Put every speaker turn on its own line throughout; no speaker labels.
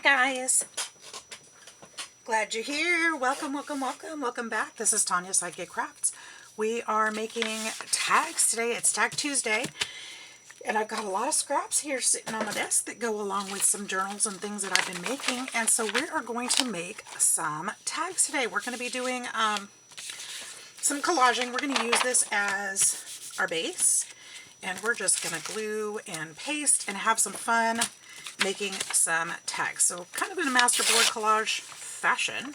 guys, glad you're here. Welcome, welcome, welcome, welcome back. This is Tanya Sidekick Crafts. We are making tags today. It's Tag Tuesday, and I've got a lot of scraps here sitting on my desk that go along with some journals and things that I've been making, and so we are going to make some tags today. We're going to be doing some collaging. We're going to use this as our base, and we're just going to glue and paste and have some fun making some tags. So kind of in a masterboard collage fashion,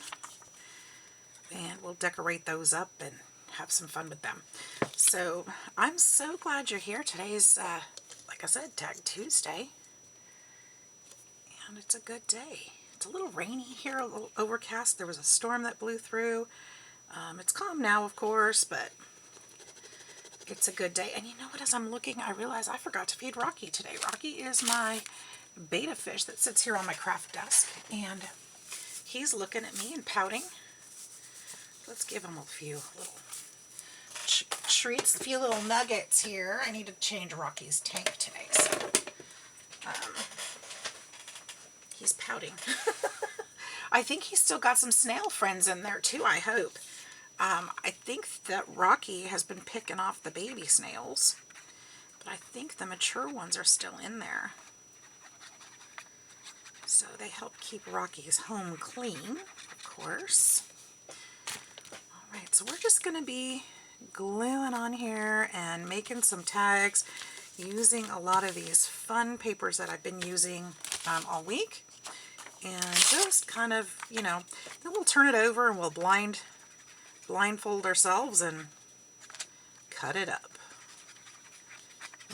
and we'll decorate those up and have some fun with them. So I'm so glad you're here. Today's like I said, Tag Tuesday, and it's a good day. It's a little rainy here, a little overcast. There was a storm that blew through. It's calm now, of course, but it's a good day. And you know what, as I'm looking, I realize I forgot to feed Rocky today. Rocky is my betta fish that sits here on my craft desk, and he's looking at me and pouting. Let's give him a few little treats, a few little nuggets here. I need to change Rocky's tank today, so he's pouting. I think he's still got some snail friends in there too, I hope. I think that Rocky has been picking off the baby snails, but I think the mature ones are still in there. So they help keep Rocky's home clean, of course. Alright, so we're just going to be gluing on here and making some tags using a lot of these fun papers that I've been using all week. And just kind of, you know, then we'll turn it over and we'll blindfold ourselves and cut it up.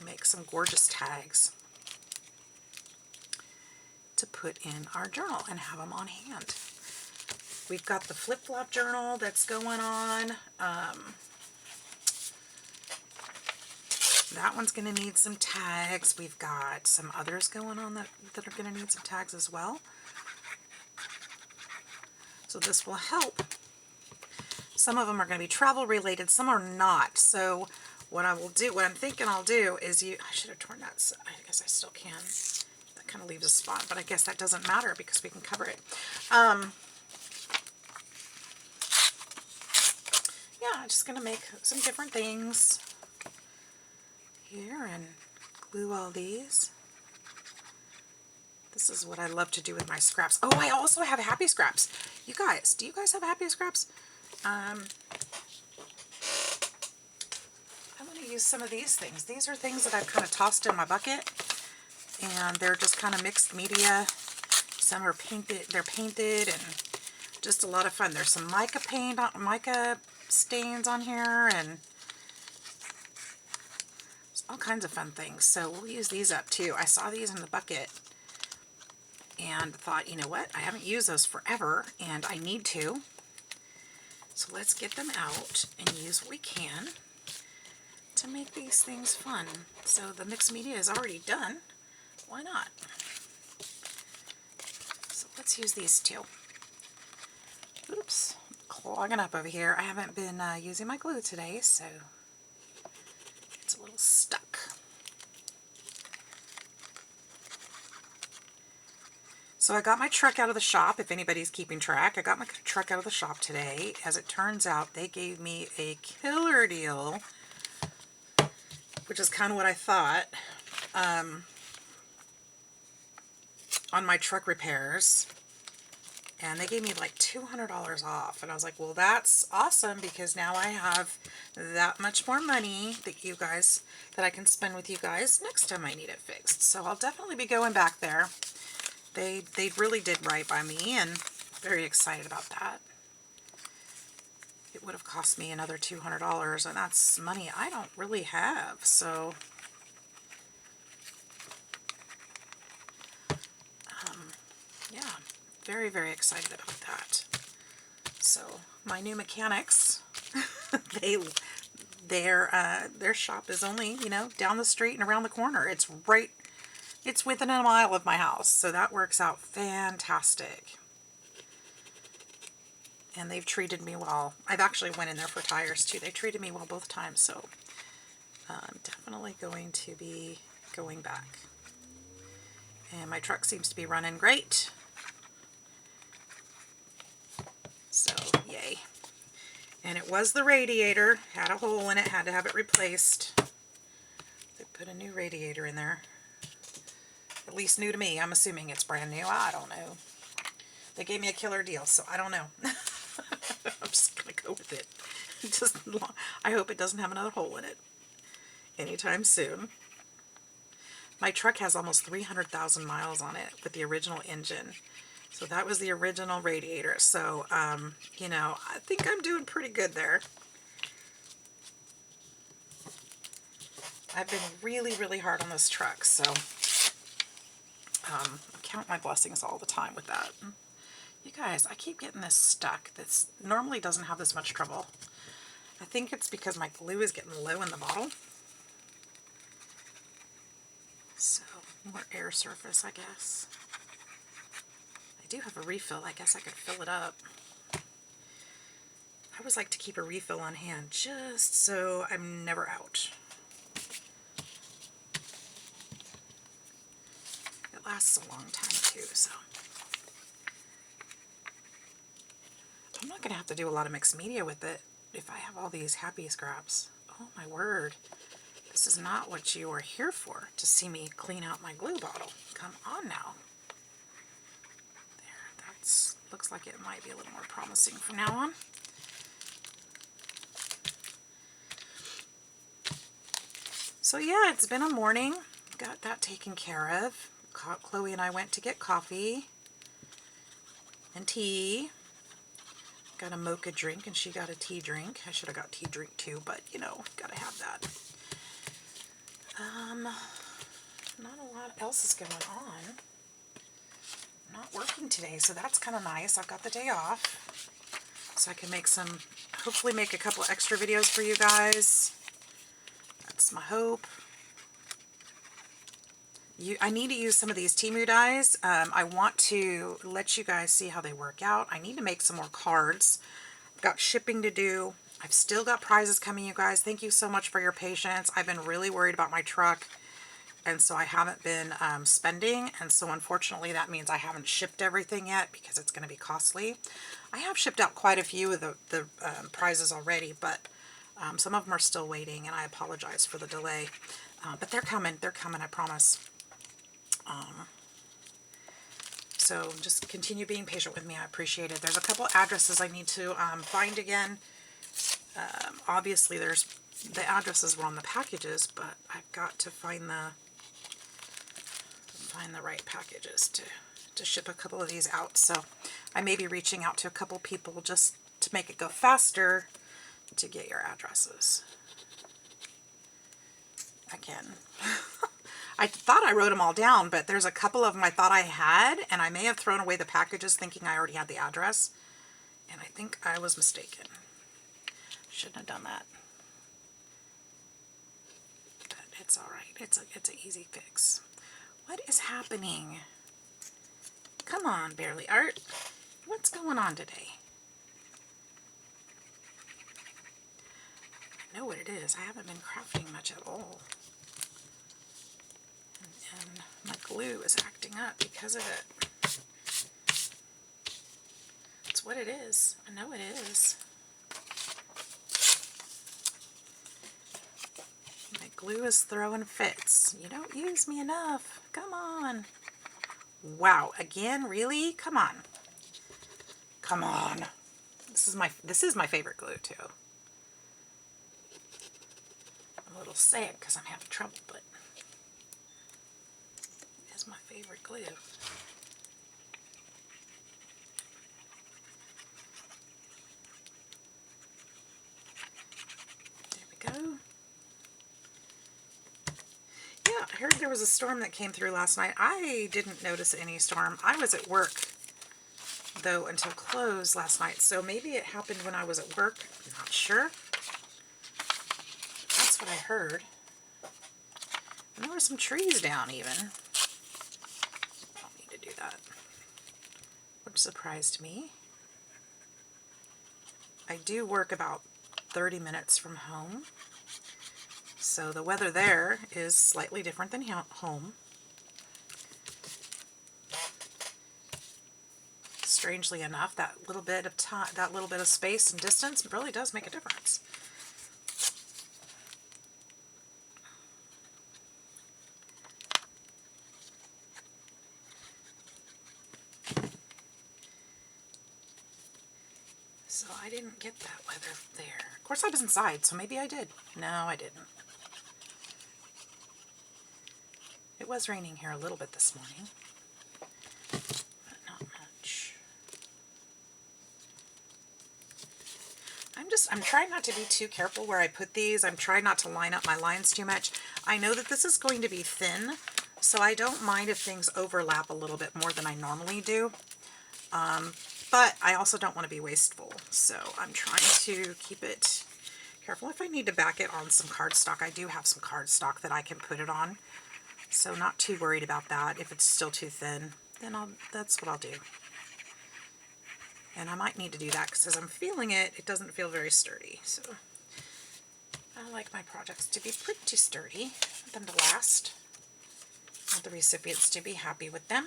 Make some gorgeous tags to put in our journal and have them on hand. We've got the flip-flop journal that's going on. That one's going to need some tags. We've got some others going on that are going to need some tags as well. So this will help. Some of them are going to be travel related, some are not. So what I'm thinking I'll do is I should have torn that, so I guess I still can. That kind of leaves a spot, but I guess that doesn't matter because we can cover it. Yeah, I'm just going to make some different things here and glue all these. This is what I love to do with my scraps. Oh, I also have happy scraps. You guys, do you guys have happy scraps? I want to use some of these things. These are things that I've kind of tossed in my bucket, and they're just kind of mixed media. Some are painted, they're painted, and just a lot of fun. There's some mica paint, mica stains on here, and all kinds of fun things. So we'll use these up too. I saw these in the bucket and thought, you know what, I haven't used those forever, and I need to. So let's get them out and use what we can to make these things fun. So the mixed media is already done. Why not? So let's use these two. Oops, clogging up over here. I haven't been using my glue today, so it's a little stuck. So I got my truck out of the shop, if anybody's keeping track. I got my truck out of the shop today. As it turns out, they gave me a killer deal, which is kind of what I thought, on my truck repairs. And they gave me like $200 off. And I was like, well, that's awesome, because now I have that much more money that I can spend with you guys next time I need it fixed. So I'll definitely be going back there. They really did right by me, and very excited about that. It would have cost me another $200, and that's money I don't really have. So yeah, very, very excited about that. So my new mechanics, their shop is only, you know, down the street and around the corner. It's within a mile of my house, so that works out fantastic. And they've treated me well. I've actually went in there for tires too. They treated me well both times, so I'm definitely going to be going back. And my truck seems to be running great. And it was the radiator. Had a hole in it. Had to have it replaced. They put a new radiator in there. At least new to me. I'm assuming it's brand new. I don't know. They gave me a killer deal, so I don't know. I'm just going to go with it. I hope it doesn't have another hole in it anytime soon. My truck has almost 300,000 miles on it with the original engine. So that was the original radiator. So, you know, I think I'm doing pretty good there. I've been really, really hard on this truck, so I count my blessings all the time with that. You guys, I keep getting this stuck. This normally doesn't have this much trouble. I think it's because my glue is getting low in the bottle. So, more air surface, I guess. I do have a refill. I guess I could fill it up. I always like to keep a refill on hand just so I'm never out. It lasts a long time too, so. I'm not going to have to do a lot of mixed media with it if I have all these happy scraps. Oh my word. This is not what you are here for, to see me clean out my glue bottle. Come on now. There, that's looks like it might be a little more promising from now on. So yeah, it's been a morning. Got that taken care of. Chloe and I went to get coffee and tea. Got a mocha drink and she got a tea drink. I should have got tea drink too, but you know, gotta have that. Not a lot else is going on. I'm not working today, so that's kind of nice. I've got the day off, so I can make some, hopefully make a couple extra videos for you guys. That's my hope. I need to use some of these Temu dyes. I want to let you guys see how they work out. I need to make some more cards. I've got shipping to do. I've still got prizes coming, you guys. Thank you so much for your patience. I've been really worried about my truck, and so I haven't been spending, and so unfortunately that means I haven't shipped everything yet because it's going to be costly. I have shipped out quite a few of the prizes already, but some of them are still waiting, and I apologize for the delay. But they're coming, I promise. So just continue being patient with me. I appreciate it. There's a couple addresses I need to find again. Obviously, there's the addresses were on the packages, but I've got to find the right packages to ship a couple of these out. So I may be reaching out to a couple people just to make it go faster to get your addresses. Again. I thought I wrote them all down, but there's a couple of them I thought I had, and I may have thrown away the packages thinking I already had the address, and I think I was mistaken. Shouldn't have done that. But it's alright. It's an easy fix. What is happening? Come on, Barely Art. What's going on today? I know what it is. I haven't been crafting much at all. And my glue is acting up because of it. That's what it is. I know it is. My glue is throwing fits. You don't use me enough. Come on. Wow, again? Really? Come on. Come on. This is my favorite glue too. I'm a little sad because I'm having trouble, but it's my favorite glue. There we go. Yeah, I heard there was a storm that came through last night. I didn't notice any storm. I was at work, though, until close last night, so maybe it happened when I was at work. I'm not sure. That's what I heard. And there were some trees down, even. I don't need to do that. Which surprised me. I do work about 30 minutes from home. So the weather there is slightly different than home. strangely enough, that little bit of time, that little bit of space and distance really does make a difference. So I didn't get that weather there. Of course I was inside, so maybe I did. No, I didn't. It was raining here a little bit this morning, but not much. I'm trying not to be too careful where I put these. I'm trying not to line up my lines too much. I know that this is going to be thin, so I don't mind if things overlap a little bit more than I normally do. But I also don't want to be wasteful, so I'm trying to keep it careful. If I need to back it on some cardstock, I do have some cardstock that I can put it on. So not too worried about that. If it's still too thin, then that's what I'll do. And I might need to do that because as I'm feeling it, it doesn't feel very sturdy. So I like my projects to be pretty sturdy, them to last. I want the recipients to be happy with them.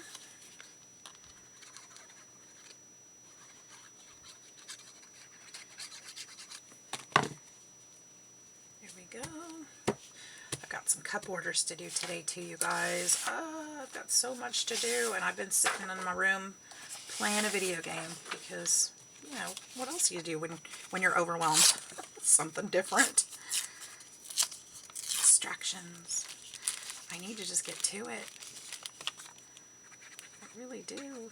There we go. I've got some cup orders to do today too, you guys. I've got so much to do, and I've been sitting in my room playing a video game because, you know, what else do you do when you're overwhelmed? Something different. Distractions. I need to just get to it. I really do.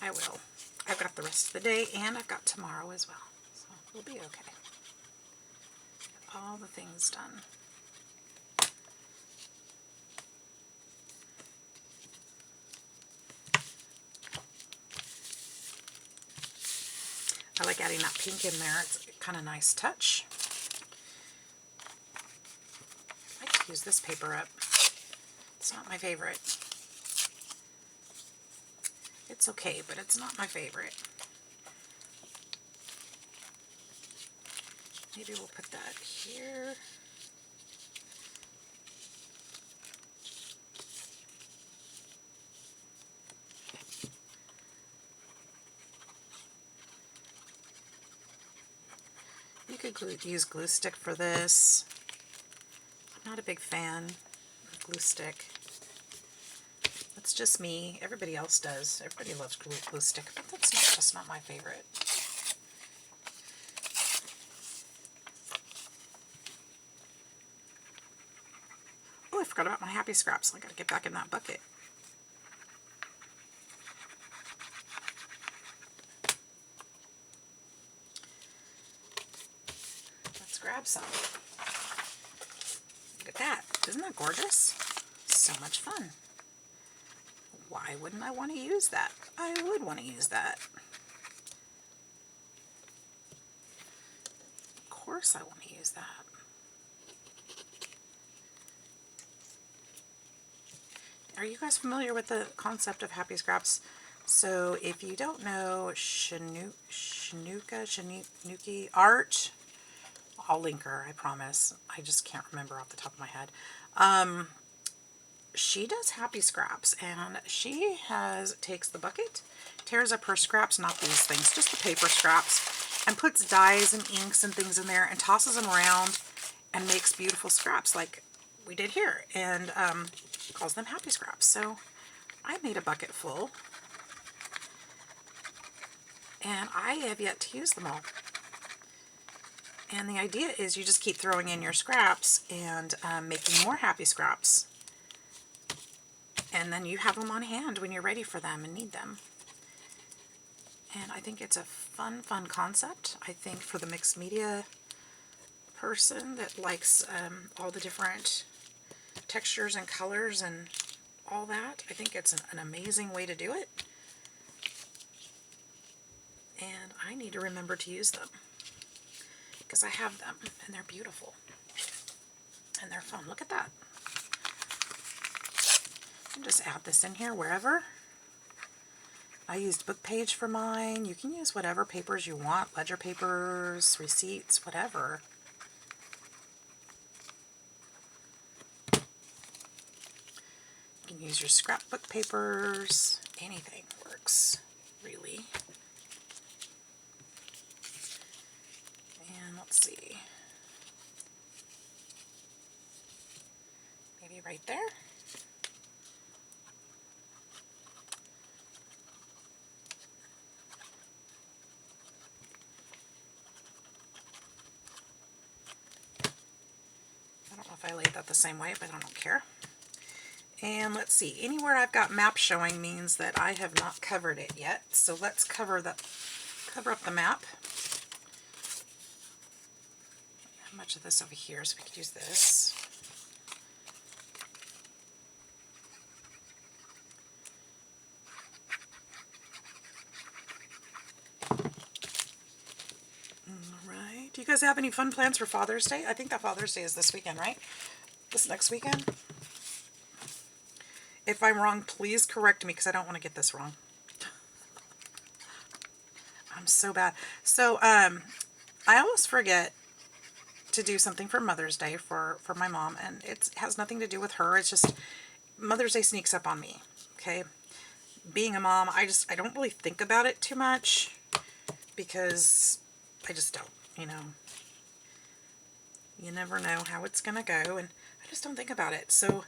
I will. I've got the rest of the day, and I've got tomorrow as well. So we'll be okay. Get all the things done. I like adding that pink in there. It's a kind of nice touch. I like to use this paper up. It's not my favorite. It's okay, but it's not my favorite. Maybe we'll put that here. You could use glue stick for this. I'm not a big fan of glue stick. That's just me. Everybody else does. Everybody loves glue stick, but that's just not my favorite. Oh, I forgot about my happy scraps. I gotta get back in that bucket. Let's grab some. Look at that. Isn't that gorgeous? So much fun. Why wouldn't I want to use that? I would want to use that. Of course I want to use that. Are you guys familiar with the concept of happy scraps? So if you don't know Shanuki art, I'll link her, I promise. I just can't remember off the top of my head. She does happy scraps, and she takes the bucket, tears up her scraps, not these things, just the paper scraps, and puts dyes and inks and things in there and tosses them around and makes beautiful scraps like we did here, and calls them happy scraps. So I made a bucket full, and I have yet to use them all. And the idea is you just keep throwing in your scraps and making more happy scraps. And then you have them on hand when you're ready for them and need them. And I think it's a fun concept. I think for the mixed media person that likes all the different textures and colors and all that, I think it's an amazing way to do it. And I need to remember to use them, because I have them and they're beautiful and they're fun. Look at that. I'll just add this in here wherever. I used book page for mine. You can use whatever papers you want, ledger papers, receipts, whatever. You can use your scrapbook papers. Anything works, really. And let's see. Maybe right there. I don't know if I laid that the same way, but I don't care. And let's see, anywhere I've got map showing means that I have not covered it yet. So let's cover up the map. How much of this over here, so we could use this. Alright, do you guys have any fun plans for Father's Day? I think that Father's Day is this weekend, right? This next weekend? If I'm wrong, please correct me because I don't want to get this wrong. I'm so bad. So, I almost forget to do something for Mother's Day for my mom, and it has nothing to do with her. It's just Mother's Day sneaks up on me, okay? Being a mom, I don't really think about it too much because I just don't, you know. You never know how it's going to go, and I just don't think about it. So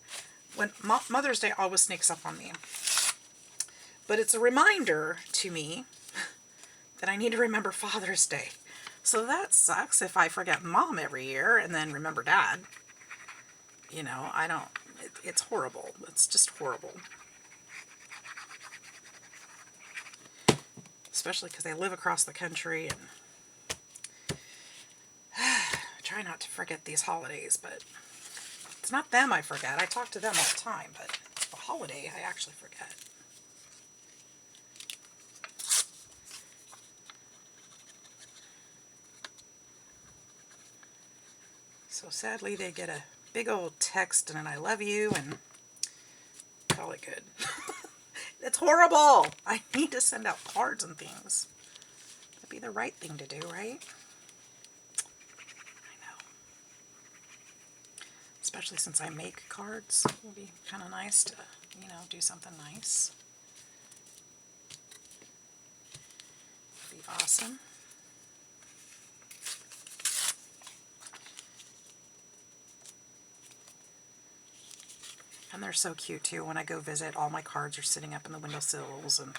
when Mother's Day always sneaks up on me. But it's a reminder to me that I need to remember Father's Day. So that sucks if I forget Mom every year and then remember Dad. You know, it's horrible. It's just horrible. Especially because they live across the country, and I try not to forget these holidays, but it's not them I forget. I talk to them all the time, but the holiday I actually forget. So sadly they get a big old text and an I love you and call it good. It's horrible. I need to send out cards and things. That'd be the right thing to do, right? I know. Especially since I make cards. It would be kind of nice to, you know, do something nice. It'd be awesome. And they're so cute too. When I go visit, all my cards are sitting up in the windowsills and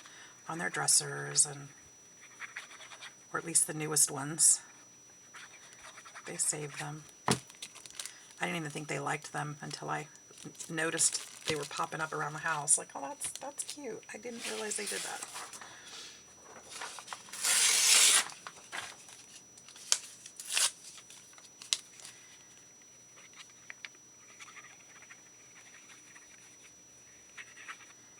on their dressers, and or at least the newest ones. They saved them. I didn't even think they liked them until I noticed they were popping up around the house. Like, oh, that's cute. I didn't realize they did that.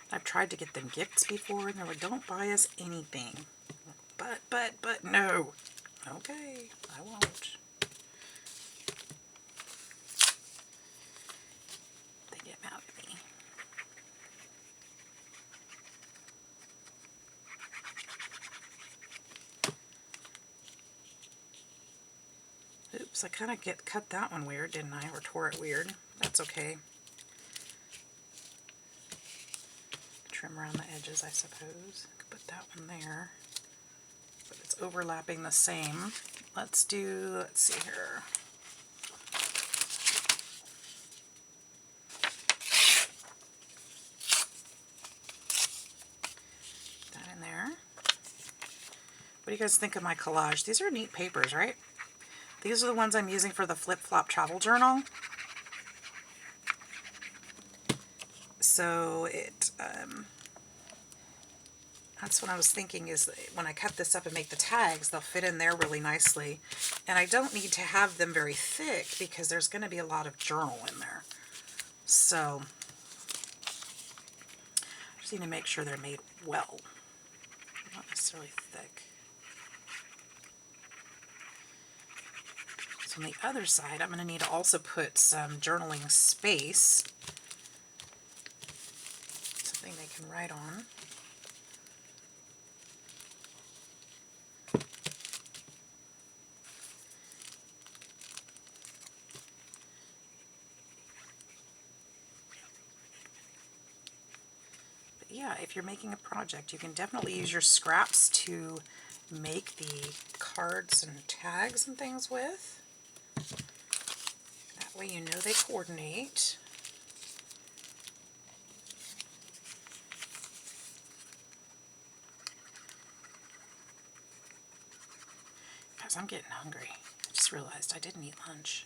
I've tried to get them gifts before, and they're like, don't buy us anything. But, no. Okay, I won't. They get mad at me. Oops, I kind of cut that one weird, didn't I? Or tore it weird. That's okay. Trim around the edges, I suppose. Could put that one there. But it's overlapping the same. Let's see here. That in there. What do you guys think of my collage? These are neat papers, right? These are the ones I'm using for the flip-flop travel journal. So that's what I was thinking, is when I cut this up and make the tags, they'll fit in there really nicely. And I don't need to have them very thick because there's going to be a lot of journal in there. So I just need to make sure they're made well. Not necessarily thick. So on the other side, I'm going to need to also put some journaling space. Something they can write on. yeah, if you're making a project, you can definitely use your scraps to make the cards and tags and things with. That way you know they coordinate. Guys, I'm getting hungry. I just realized I didn't eat lunch.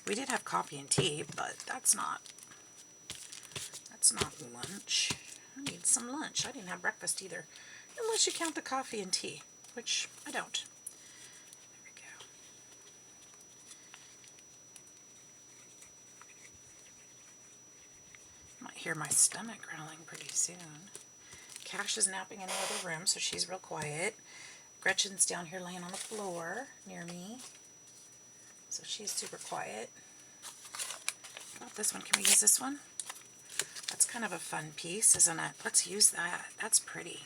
We did have coffee and tea, but that's not lunch. I need some lunch. I didn't have breakfast either. Unless you count the coffee and tea, which I don't. There we go. Might hear my stomach growling pretty soon. Cash is napping in the other room, so she's real quiet. Gretchen's down here laying on the floor near me, so she's super quiet. What about this one? Can we use this one? That's kind of a fun piece, isn't it? Let's use that. That's pretty.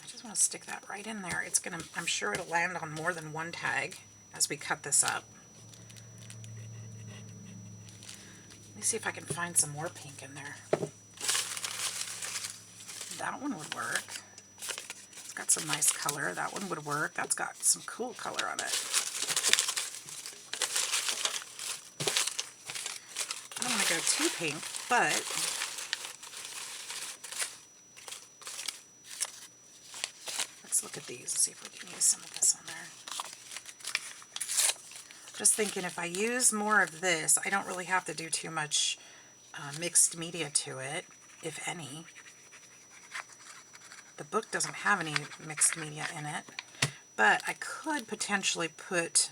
I just want to stick that right in there. It's gonna, I'm sure it'll land on more than one tag as we cut this up. Let me see if I can find some more pink in there. That one would work. It's got some nice color. That one would work. That's got some cool color on it. I don't want to go too pink, but let's look at these and see if we can use some of this on there. Just thinking if I use more of this, I don't really have to do too much mixed media to it, if any. The book doesn't have any mixed media in it, but I could potentially put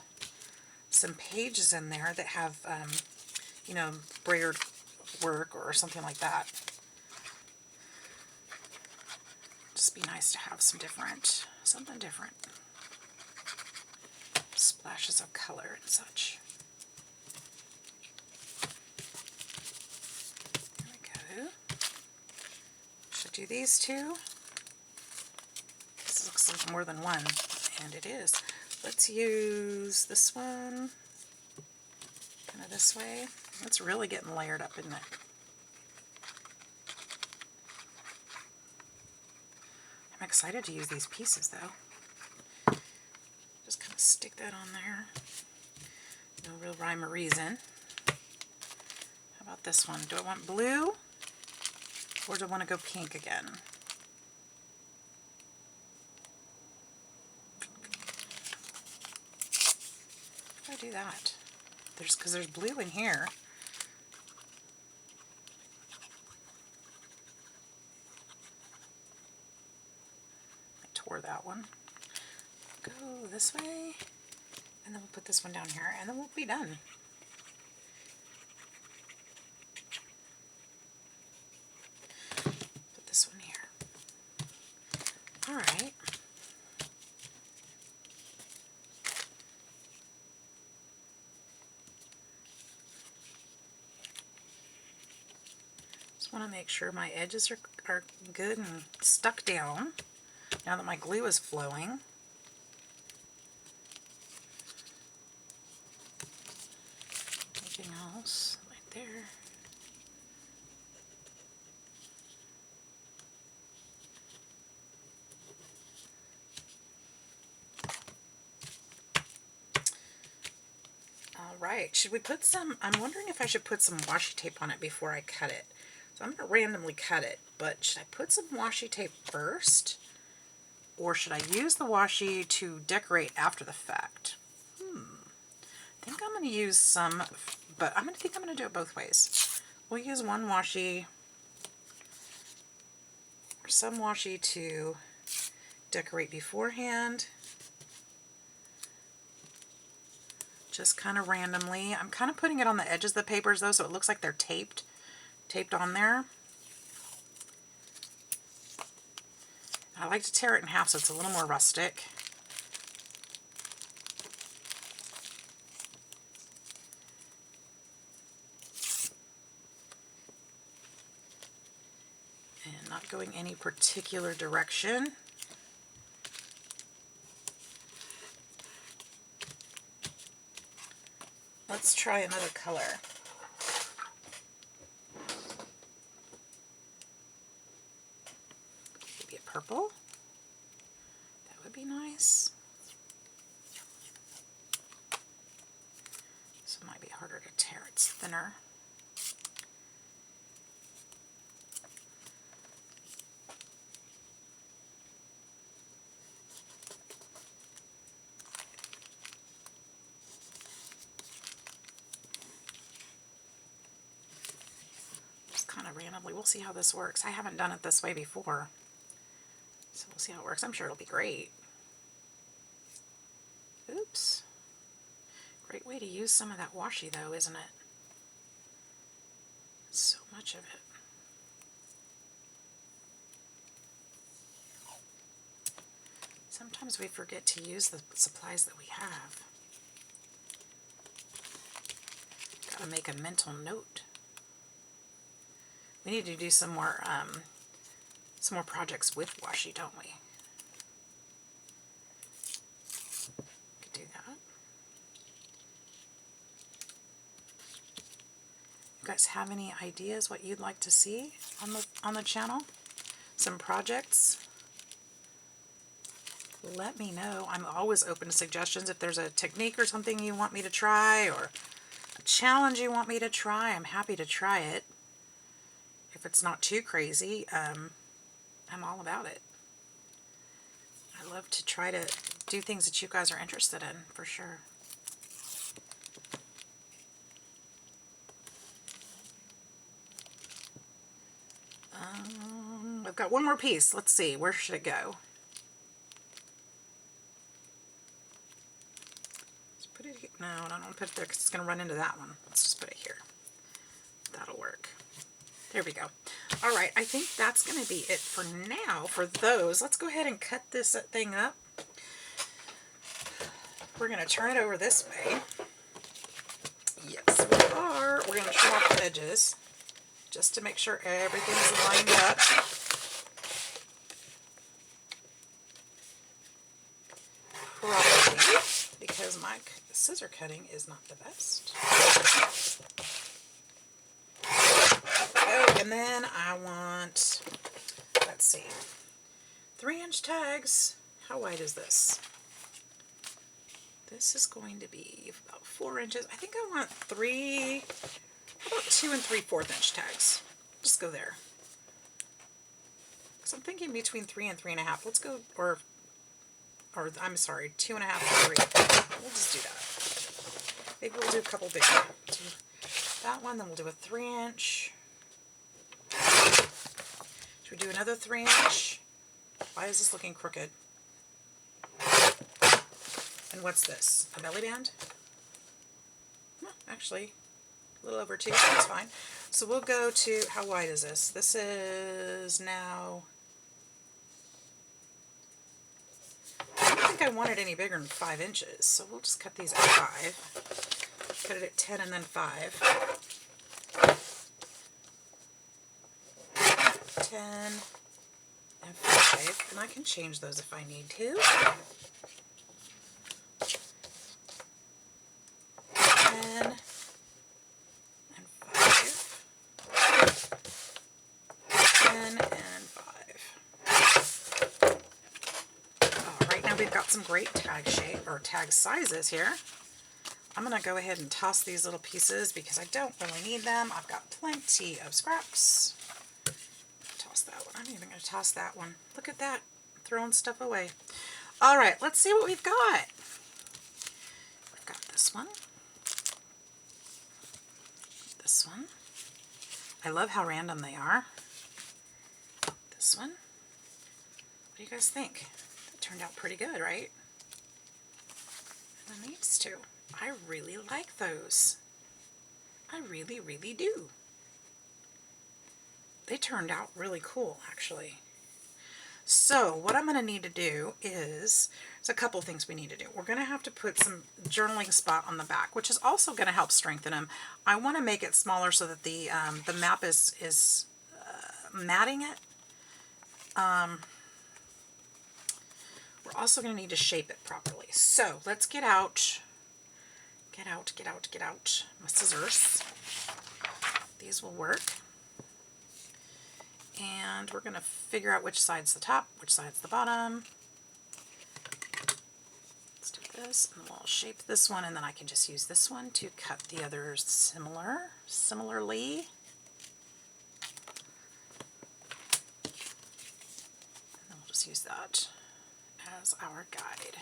some pages in there that have, you know, brayered work or something like that. Just be nice to have some different, something different. Splashes of color and such. There we go. Should do these two. This looks like more than one, and it is. Let's use this one, kind of this way. It's really getting layered up, isn't it? I'm excited to use these pieces, though. Just kind of stick that on there. No real rhyme or reason. How about this one? Do I want blue, or do I want to go pink again? How do I do that? Because there's blue in here. I tore that one. Go this way, and then we'll put this one down here, and then we'll be done. Put this one here. All right. Just want to make sure my edges are good and stuck down now that my glue is flowing. Anything else right there? Alright, should we put some, I'm wondering if I should put some washi tape on it before I cut it. So I'm going to randomly cut it, but should I put some washi tape first? Or should I use the washi to decorate after the fact? I think I'm going to use some, but I think I'm going to do it both ways. We'll use one washi, or some washi to decorate beforehand. Just kind of randomly. I'm kind of putting it on the edges of the papers though, so it looks like they're taped on there. I like to tear it in half so it's a little more rustic. And not going any particular direction. Let's try another color. Maybe a purple. That would be nice. This might be harder to tear. It's thinner. Kind of randomly. We'll see how this works. I haven't done it this way before, so we'll see how it works. I'm sure it'll be great. Oops. Great way to use some of that washi though, isn't it? So much of it. Sometimes we forget to use the supplies that we have. Gotta make a mental note. We need to do some more projects with washi, don't we? Could do that. You guys have any ideas what you'd like to see on the channel? Some projects? Let me know. I'm always open to suggestions. If there's a technique or something you want me to try, or a challenge you want me to try, I'm happy to try it. If it's not too crazy, I'm all about it. I love to try to do things that you guys are interested in, for sure. I've got one more piece. Let's see, where should it go? Let's put it here. No, I don't want to put it there because it's going to run into that one. Let's just put it here. That'll work. There we go. All right, I think that's going to be it for now for those. Let's go ahead and cut this thing up. We're going to turn it over this way. Yes, we are. We're going to trim off the edges just to make sure everything's lined up. Properly, because my scissor cutting is not the best. And then I want, let's see, 3-inch tags. How wide is this? This is going to be about 4 inches. I think I want how about 2 3/4-inch tags? Just go there. Because I'm thinking between 3 and 3.5. Let's go, or I'm sorry, 2.5 to 3. We'll just do that. Maybe we'll do a couple bigger. Do that one, then we'll do a 3-inch. Should we do another 3-inch? Why is this looking crooked? And what's this? A belly band? No, actually, a little over 2. That's fine. So we'll go to, how wide is this? This is now, I don't think I want it any bigger than 5 inches. So we'll just cut these at 5. Cut it at 10 and then 5. 10 and 5, and I can change those if I need to. 10 and 5. 10 and 5. All right, now we've got some great tag shape or tag sizes here. I'm going to go ahead and toss these little pieces because I don't really need them. I've got plenty of scraps. That one. I'm even going to toss that one. Look at that. Throwing stuff away. All right, let's see what we've got. We've got this one. This one. I love how random they are. This one. What do you guys think? That turned out pretty good, right? And these two. I really like those. I really, really do. They turned out really cool, actually. So what I'm going to need to do is, there's a couple things we need to do. We're going to have to put some journaling spot on the back, which is also going to help strengthen them. I want to make it smaller so that the map is matting it. We're also going to need to shape it properly. So let's get out Get out, get out, get out. My scissors. These will work. And we're going to figure out which side's the top, which side's the bottom. Let's do this, and we'll shape this one, and then I can just use this one to cut the others similarly. And then we'll just use that as our guide.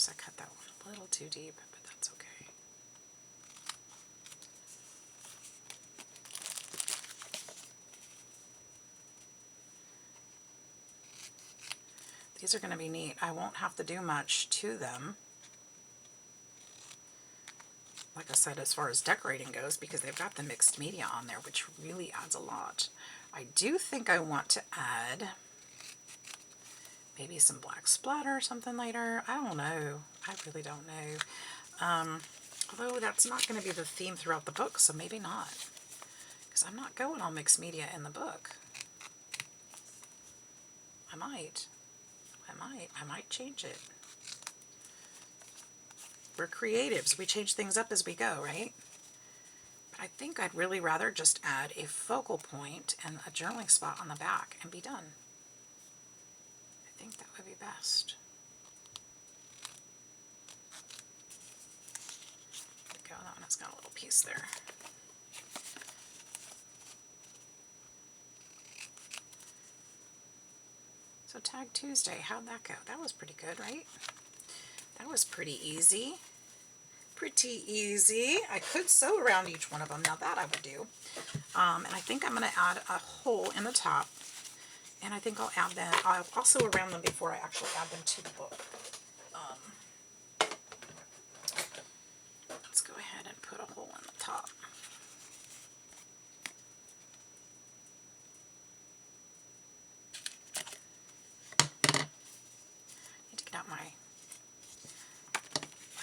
I cut that one a little too deep, but that's okay. These are going to be neat. I won't have to do much to them, like I said, as far as decorating goes, because they've got the mixed media on there, which really adds a lot. I do think I want to add maybe some black splatter or something later. I don't know. I really don't know. Although that's not going to be the theme throughout the book, so maybe not. Because I'm not going all mixed media in the book. I might change it. We're creatives. We change things up as we go, right? But I think I'd really rather just add a focal point and a journaling spot on the back and be done. I think that would be best. There we go. That one has got a little piece there. So Tag Tuesday, how'd that go? That was pretty good, right? That was pretty easy. Pretty easy. I could sew around each one of them. Now that I would do. And I think I'm going to add a hole in the top. And I think I'll add them. I'll also around them before I actually add them to the book. Let's go ahead and put a hole in the top. Need to get out my.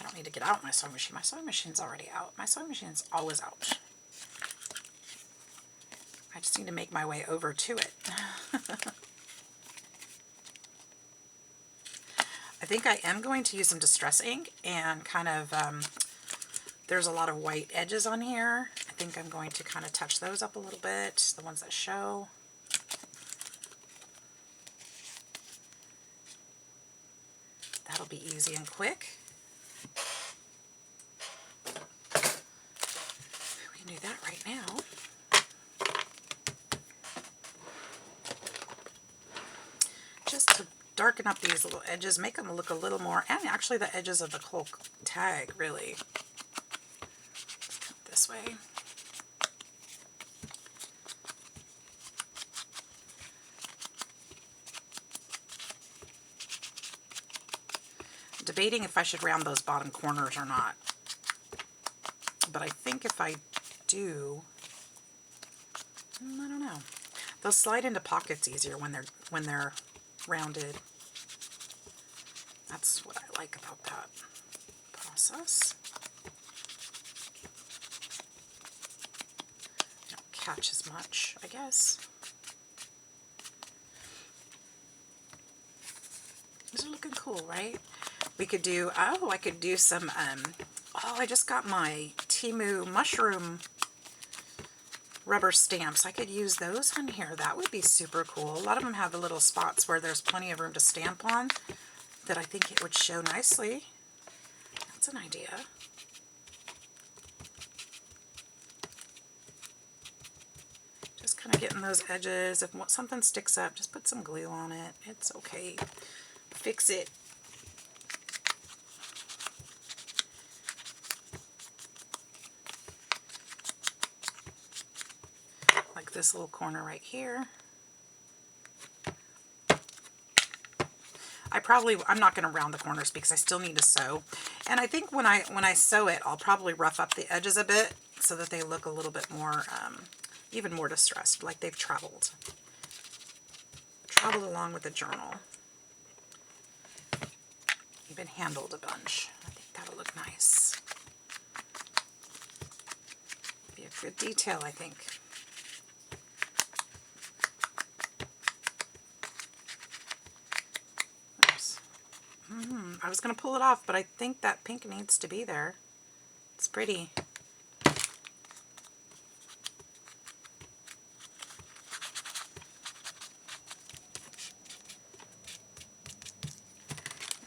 I don't need to get out my sewing machine. My sewing machine's already out. My sewing machine's always out. I just need to make my way over to it. I think I am going to use some Distress ink and kind of, there's a lot of white edges on here. I think I'm going to kind of touch those up a little bit, the ones that show. That'll be easy and quick. We can do that right now. Just to darken up these little edges, make them look a little more, and actually the edges of the whole tag, really. This way. I'm debating if I should round those bottom corners or not. But I think if I do, I don't know. They'll slide into pockets easier when they're rounded. That's what I like about that process. They don't catch as much, I guess. These are looking cool, right? We could do, oh, I could do some, I just got my Temu mushroom rubber stamps. I could use those on here. That would be super cool. A lot of them have the little spots where there's plenty of room to stamp on that I think it would show nicely. That's an idea. Just kind of getting those edges. If something sticks up, just put some glue on it. It's okay. Fix it. This little corner right here. I'm not going to round the corners because I still need to sew. And I think when I sew it, I'll probably rough up the edges a bit so that they look a little bit more, even more distressed, like they've traveled along with the journal. even handled a bunch. I think that'll look nice. Be a good detail, I think. Oops. I was going to pull it off, but I think that pink needs to be there. It's pretty.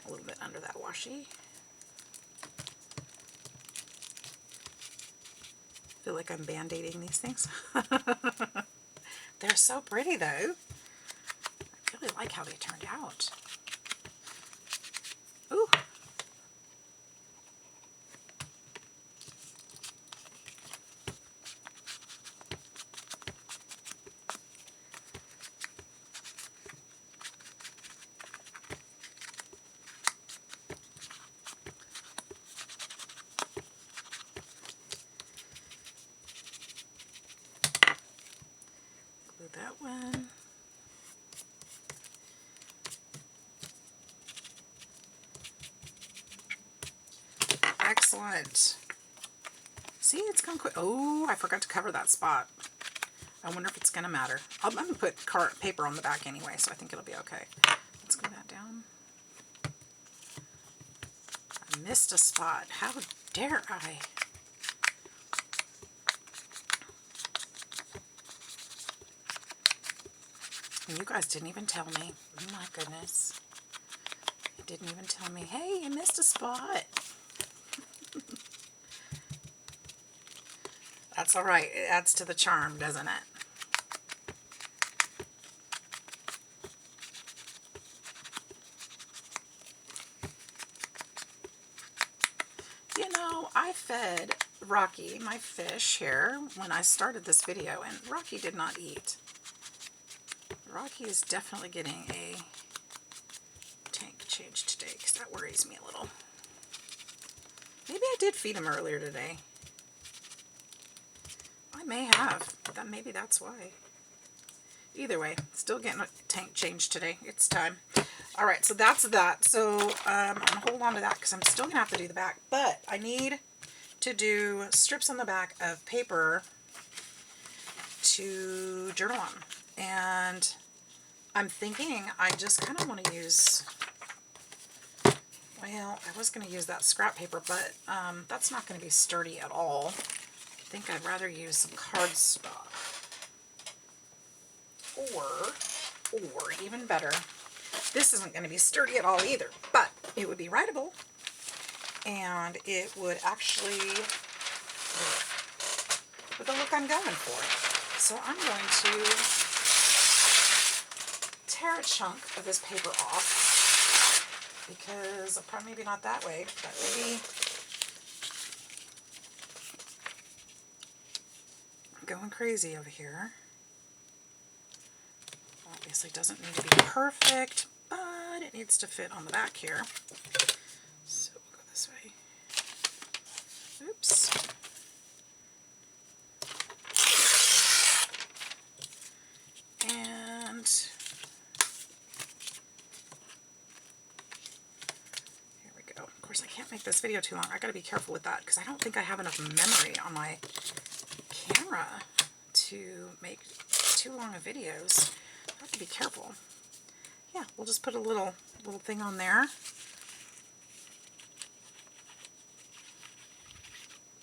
A little bit under that washi. I feel like I'm band-aiding these things. They're so pretty though. I really like how they turned out. Ooh. Glue that one. Excellent. See, it's gone quick. Oh, I forgot to cover that spot. I wonder if it's going to matter. I'm going to put paper on the back anyway, so I think it'll be okay. Let's glue that down. I missed a spot. How dare I? And you guys didn't even tell me. Oh my goodness. You didn't even tell me, hey, you missed a spot. That's all right. It adds to the charm, doesn't it? You know, I fed Rocky, my fish here, when I started this video, and Rocky did not eat. Rocky is definitely getting a tank change today, because that worries me a little. Maybe I did feed him earlier today. I may have, but maybe that's why. Either way, still getting a tank change today. It's time. All right, so that's that. So I'm going to hold on to that because I'm still going to have to do the back. But I need to do strips on the back of paper to journal on. And I'm thinking I just kind of want to use, well, I was going to use that scrap paper, but that's not going to be sturdy at all. I think I'd rather use some cardstock. Or even better, this isn't going to be sturdy at all either, but it would be writable, and it would actually work with the look I'm going for. So I'm going to tear a chunk of this paper off, because probably maybe not that way, but maybe I'm going crazy over here. Obviously doesn't need to be perfect, but it needs to fit on the back here. So we'll go this way. Oops. And here we go. Of course, I can't make this video too long. I gotta be careful with that because I don't think I have enough memory on my camera to make too long of videos. I have to be careful. Yeah, we'll just put a little thing on there.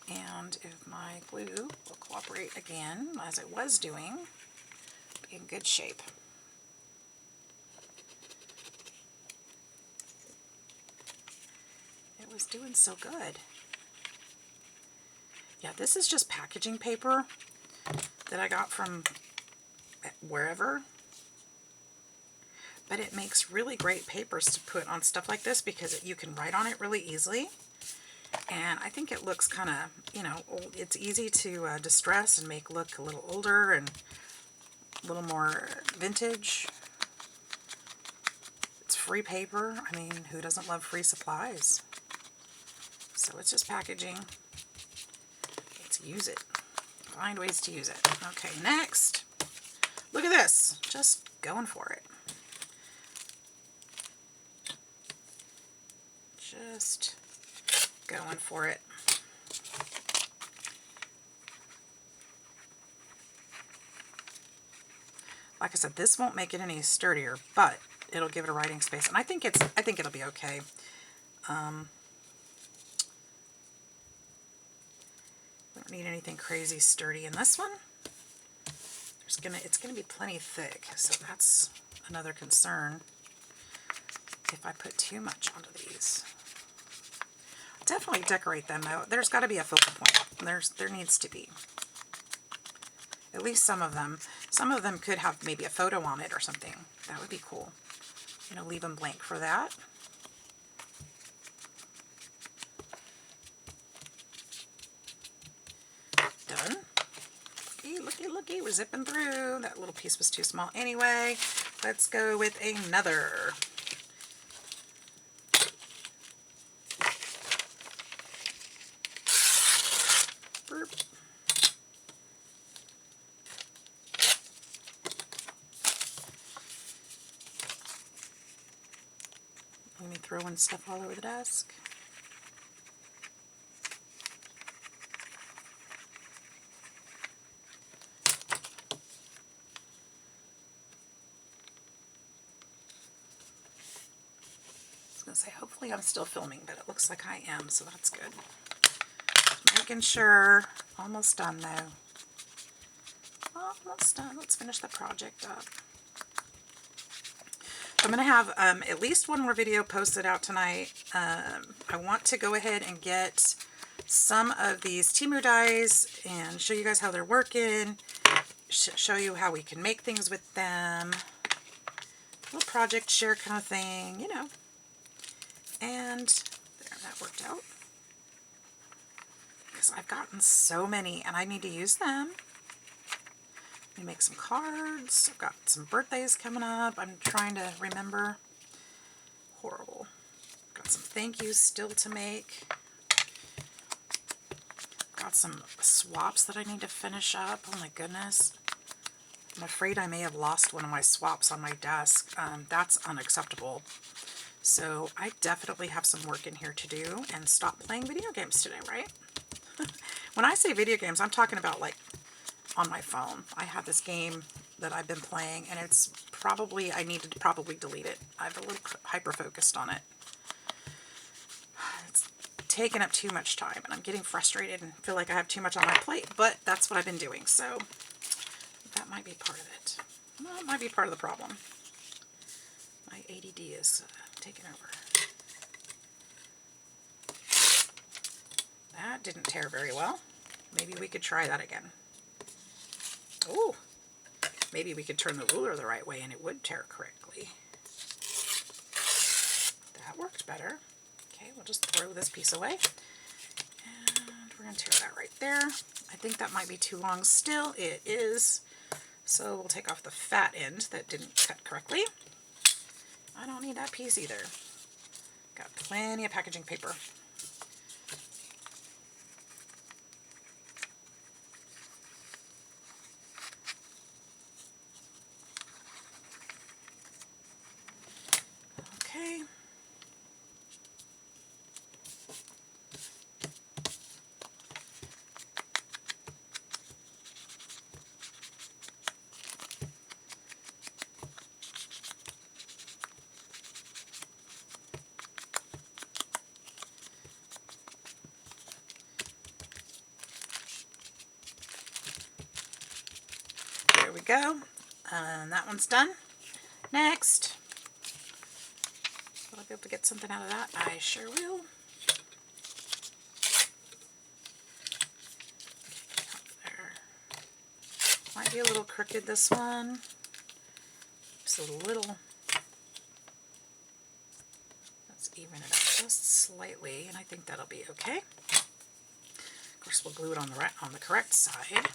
And if my glue will cooperate again, as it was doing, be in good shape. It was doing so good. Yeah, this is just packaging paper that I got from wherever. But it makes really great papers to put on stuff like this because you can write on it really easily. And I think it looks kind of, you know, old. It's easy to distress and make look a little older and a little more vintage. It's free paper. I mean, who doesn't love free supplies? So it's just packaging. Let's use it. Find ways to use it. Okay, next. Look at this. Just going for it. Just going for it. Like I said, this won't make it any sturdier, but it'll give it a writing space, and I think it'll be okay. We don't need anything crazy sturdy in this one. It's gonna be plenty thick, so that's another concern if I put too much onto these. Definitely decorate them though. There's got to be a focal point. There needs to be. At least some of them. Some of them could have maybe a photo on it or something. That would be cool. You know, leave them blank for that. Done. Looky, looky, we're zipping through. That little piece was too small anyway. Let's go with another. Burp. Let me throw in stuff all over the desk. Say, hopefully I'm still filming, but it looks like I am, so that's good. Just making sure. Almost done though. Almost done. Let's finish the project up. I'm going to have at least one more video posted out tonight. I want to go ahead and get some of these Temu dies and show you guys how they're working, show you how we can make things with them. A little project share kind of thing, you know. And there, that worked out. Because I've gotten so many and I need to use them. Let me make some cards. I've got some birthdays coming up. I'm trying to remember. Horrible. Got some thank yous still to make. Got some swaps that I need to finish up. Oh my goodness. I'm afraid I may have lost one of my swaps on my desk. That's unacceptable. So I definitely have some work in here to do and stop playing video games today, right? When I say video games, I'm talking about like on my phone. I have this game that I've been playing and it's probably, I need to probably delete it. I've a little hyper-focused on it. It's taking up too much time and I'm getting frustrated and feel like I have too much on my plate, but that's what I've been doing, so that might be part of it. Well, it might be part of the problem. My ADD is taking over. That didn't tear very well. Maybe we could try that again. Oh, maybe we could turn the ruler the right way and it would tear correctly. That worked better. Okay, we'll just throw this piece away. And we're going to tear that right there. I think that might be too long still. It is. So we'll take off the fat end that didn't cut correctly. I don't need that piece either. Got plenty of packaging paper. Okay. There we go. That one's done. Next. Will I be able to get something out of that? I sure will. There. Might be a little crooked, this one. Just a little. Let's even it out just slightly, and I think that'll be okay. Of course, we'll glue it on the correct side.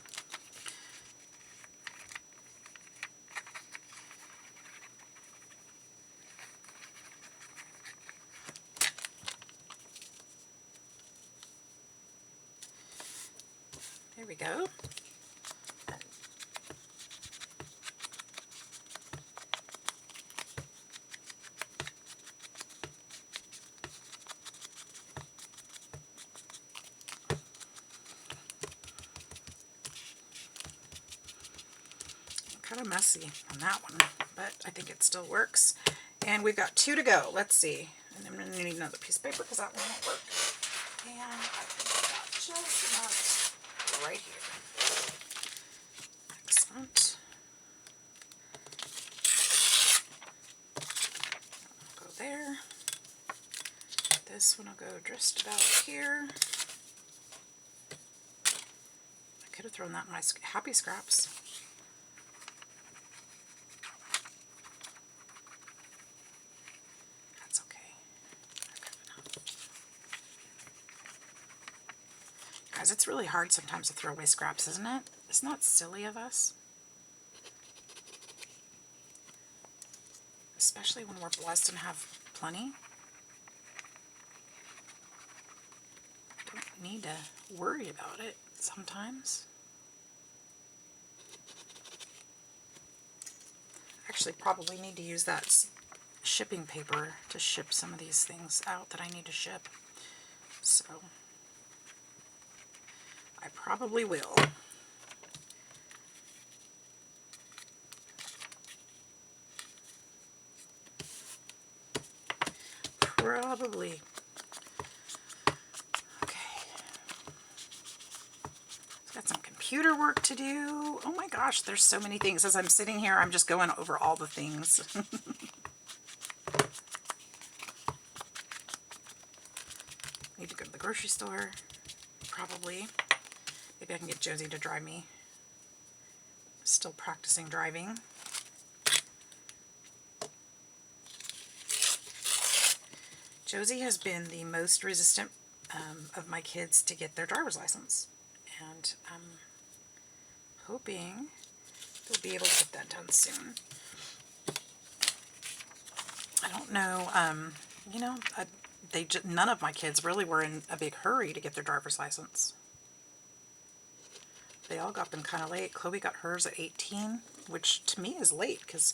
There we go. messy on that one, but I think it still works. And we've got 2 to go. Let's see. And I'm going to need another piece of paper because that one won't work. And I think I got just enough right here. Excellent. I'll go there. This one will go just about here. I could have thrown that in my happy scraps. That's okay. Guys, it's really hard sometimes to throw away scraps, isn't it? Isn't that silly of us? Especially when we're blessed and have plenty. Don't need to worry about it sometimes. Actually, probably need to use that shipping paper to ship some of these things out that I need to ship. So, I probably will. Probably. Okay. Got some computer work to do. Oh my gosh, there's so many things. As I'm sitting here, I'm just going over all the things. Need to go to the grocery store. Probably. Maybe I can get Josie to drive me. Still practicing driving. Josie has been the most resistant of my kids to get their driver's license. And I'm hoping they'll be able to get that done soon. I don't know, you know, none of my kids really were in a big hurry to get their driver's license. They all got them kind of late. Chloe got hers at 18, which to me is late because,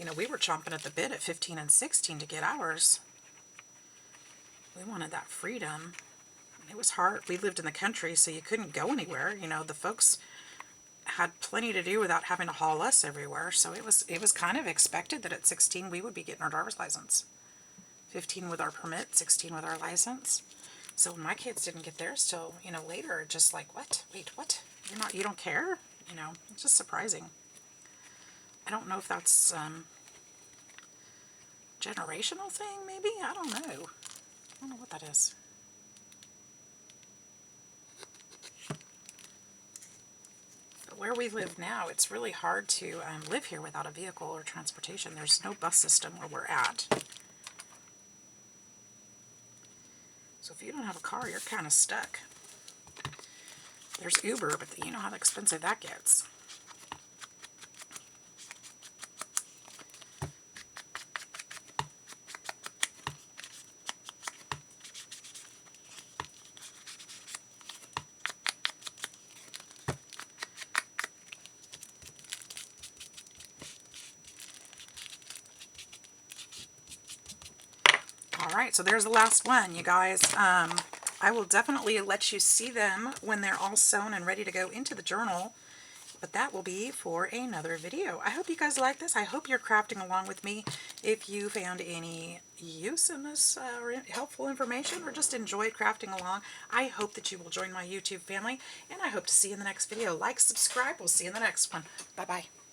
you know, we were chomping at the bit at 15 and 16 to get ours. We wanted that freedom. It was hard. We lived in the country, so you couldn't go anywhere. You know, the folks had plenty to do without having to haul us everywhere. So it was kind of expected that at 16 we would be getting our driver's license. 15 with our permit, 16 with our license. So when my kids didn't get theirs till, you know, later, just like, what? Wait, what? You don't care? You know, it's just surprising. I don't know if that's generational thing, maybe? I don't know. I don't know what that is. But where we live now, it's really hard to live here without a vehicle or transportation. There's no bus system where we're at. So if you don't have a car, you're kind of stuck. There's Uber, but you know how expensive that gets. Alright, so there's the last one, you guys. I will definitely let you see them when they're all sewn and ready to go into the journal, but that will be for another video. I hope you guys like this. I hope you're crafting along with me. If you found any use in this helpful information or just enjoyed crafting along, I hope that you will join my YouTube family, and I hope to see you in the next video. Like, subscribe. We'll see you in the next one. Bye-bye.